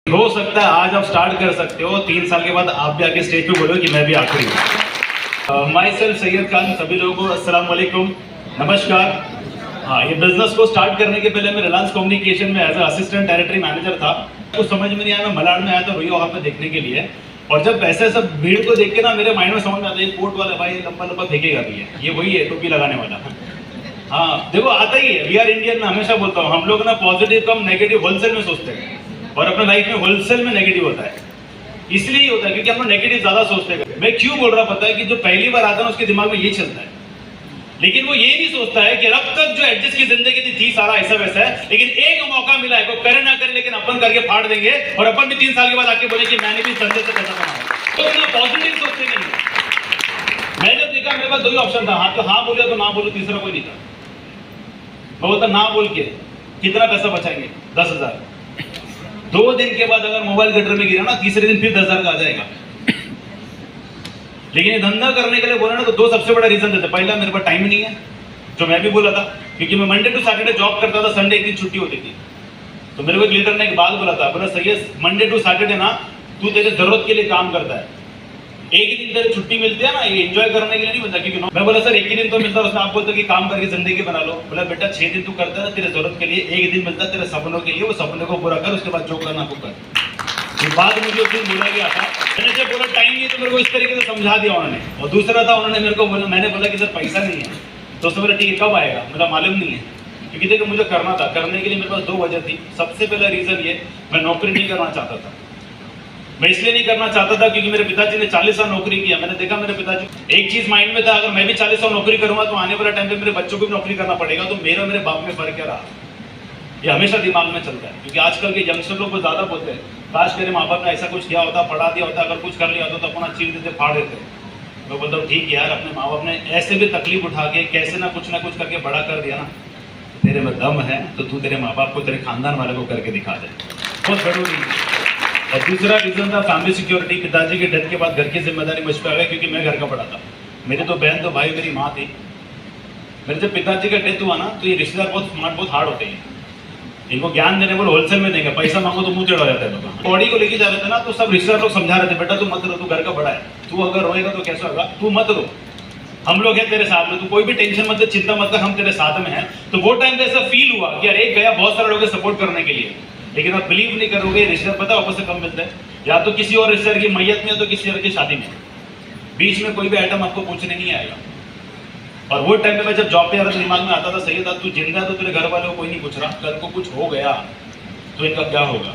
हो सकता है आज आप स्टार्ट कर सकते हो, 3 साल के बाद आप भी आके स्टेज पे बोलो कि मैं भी आखिरी हूँ। माई सेल्फ सैयद खान, सभी लोगों को अस्सलाम वालेकुम, नमस्कार। हाँ, ये बिजनेस को स्टार्ट करने के पहले मैं रिलायंस कम्युनिकेशन में एज असिस्टेंट टेरिटरी मैनेजर था। कुछ समझ में नहीं आया, मैं मलाड में आया था रोहिया वहाँ पे देखने के लिए, और जब ऐसे सब भीड़ को देख के ना मेरे माइंड में समझ में आता है कोर्ट वाला भाई लंबा लंबा फेंकेगा भी है, ये वही है टोपी लगाने वाला। हाँ देखो आता ही है, वी आर इंडियन में हमेशा बोलता हूँ, हम लोग ना पॉजिटिव कम नेगेटिव होलसेल में सोचते हैं, और अपने लाइफ में होलसेल में नेगेटिव होता है। इसलिए ही होता है क्योंकि हम लोग नेगेटिव ज्यादा सोचते हैं। मैं क्यों बोल रहा पता है कि जो पहली बार आता है ना उसके दिमाग में ये चलता है, लेकिन वो ये नहीं सोचता है कि अब तक जो एडजस्ट की जिंदगी थी सारा ऐसा वैसा है, लेकिन एक मौका मिला है, वो करे ना करे लेकिन अपन करके फाड़ देंगे, और अपन भी 3 साल के बाद आके बोले कि मैंने भी धंधे से पैसा कमाया। तो इतना पॉजिटिव सोचते नहीं। मैं जब देखा मेरे पास 2 ही ऑप्शन था, हाँ तो हाँ बोले तो ना बोलो, तीसरा कोई नहीं था। मैं बोलता ना बोल के कितना पैसा बचाएंगे, 10,000। 2 दिन के बाद अगर मोबाइल गटर में गिरा ना, तीसरे दिन फिर 10,000 का आ जाएगा। लेकिन ये धंधा करने के लिए बोला ना तो 2 सबसे बड़ा रीजन देते। पहला, मेरे पास टाइम नहीं है, जो मैं भी बोला था, क्योंकि मैं मंडे टू सैटरडे जॉब करता था, संडे एक दिन छुट्टी होती थी। तो मेरे को एक लीडर ने एक बात बोला था, बोला सही है मंडे टू सैटरडे ना तू तेरे जरूरत के लिए काम करता है, एक ही दिन तेरे छुट्टी मिलती है ना, ये एंजॉय करने के लिए नहीं मिलता। क्योंकि मैं बोला सर एक ही दिन तो मिलता है, उसने आप बोलते कि काम करके जिंदगी बना लो। बोला बेटा 6 दिन तू करता है तेरे जरूरत के लिए, एक दिन मिलता है तेरे सपनों के लिए, वो सपने को पूरा कर, उसके बाद जो करना वो कर। ये बात मुझे उस दिन बोला गया था। मैंने जब बोला टाइम नहीं तो मेरे को इस तरीके से समझा दिया उन्होंने। और दूसरा था, उन्होंने मेरे को बोला, मैंने बोला कि सर पैसा नहीं है, तो उसने बोला ठीक है कब आएगा, मेरा मालूम नहीं है। क्योंकि देखो मुझे करना था, करने के लिए मेरे पास 2 वजह थी। सबसे पहला रीजन ये, मैं नौकरी नहीं करना चाहता था। मैं इसलिए नहीं करना चाहता था क्योंकि मेरे पिताजी ने 40 साल नौकरी किया। मैंने देखा मेरे पिताजी, एक चीज माइंड में था, अगर मैं भी 40 साल नौकरी करूंगा तो आने वाला टाइम पे मेरे बच्चों को भी नौकरी करना पड़ेगा, तो मेरा मेरे बाप में फर्क क्या रहा, ये हमेशा दिमाग में चलता है। क्योंकि आजकल के यंगस्टर लोग को ज्यादा बोलते हैं काश मेरे माँ बाप ने ऐसा कुछ किया होता, पढ़ा दिया होता, अगर कुछ कर लिया होता तो अपना चीर देते, फाड़ देते। मैं बोलता हूँ ठीक है यार, अपने माँ बाप ने ऐसे भी तकलीफ उठा के कैसे ना कुछ करके बड़ा कर दिया ना, तेरे में दम है तो तू तेरे माँ बाप को, तेरे खानदान वाले को करके दिखा दे, बहुत जरूरी है। और दूसरा रीजन था फैमिली सिक्योरिटी। पिताजी के डेथ के बाद घर की जिम्मेदारी मुझ पर आ गई, क्योंकि मैं घर का बड़ा था। मेरी तो बहन, तो भाई, मेरी माँ थी। मेरे जब पिताजी का डेथ हुआ ना तो ये रिश्तेदार बहुत स्मार्ट, बहुत हार्ड होते हैं, इनको ज्ञान देने बोलो होलसेल में देंगे, पैसा मांगो तो मुंह टेढ़ा जाता है लोग। बॉडी को लेके जा रहे थे ना तो सब रिश्तेदार लोग समझा रहे थे, बेटा तू मत रो, तू घर का बड़ा है, तू अगर रोएगा तो कैसा होगा, तू मत रो, हम लोग हैं तेरे साथ में, तू कोई भी टेंशन मत, चिंता मत कर, हम तेरे साथ में हैं। तो वो टाइम पे ऐसा फील हुआ कि यार एक गया, बहुत सारे लोग सपोर्ट करने के लिए, लेकिन आप बिलीव नहीं करोगे रिश्तेदार पता वापस से कम मिलते हैं, या तो किसी और रिश्तेदार की मैयत में, तो किसी और की शादी में, बीच में कोई भी आइटम आपको पूछने नहीं आएगा। और वो टाइम पे मैं जब जॉब पे आ रहा था, दिमाग में आता था सही था, तू जिंदा है तो तेरे घर वालों को कोई नहीं पूछ रहा, कल को कुछ हो गया तो इनका क्या होगा।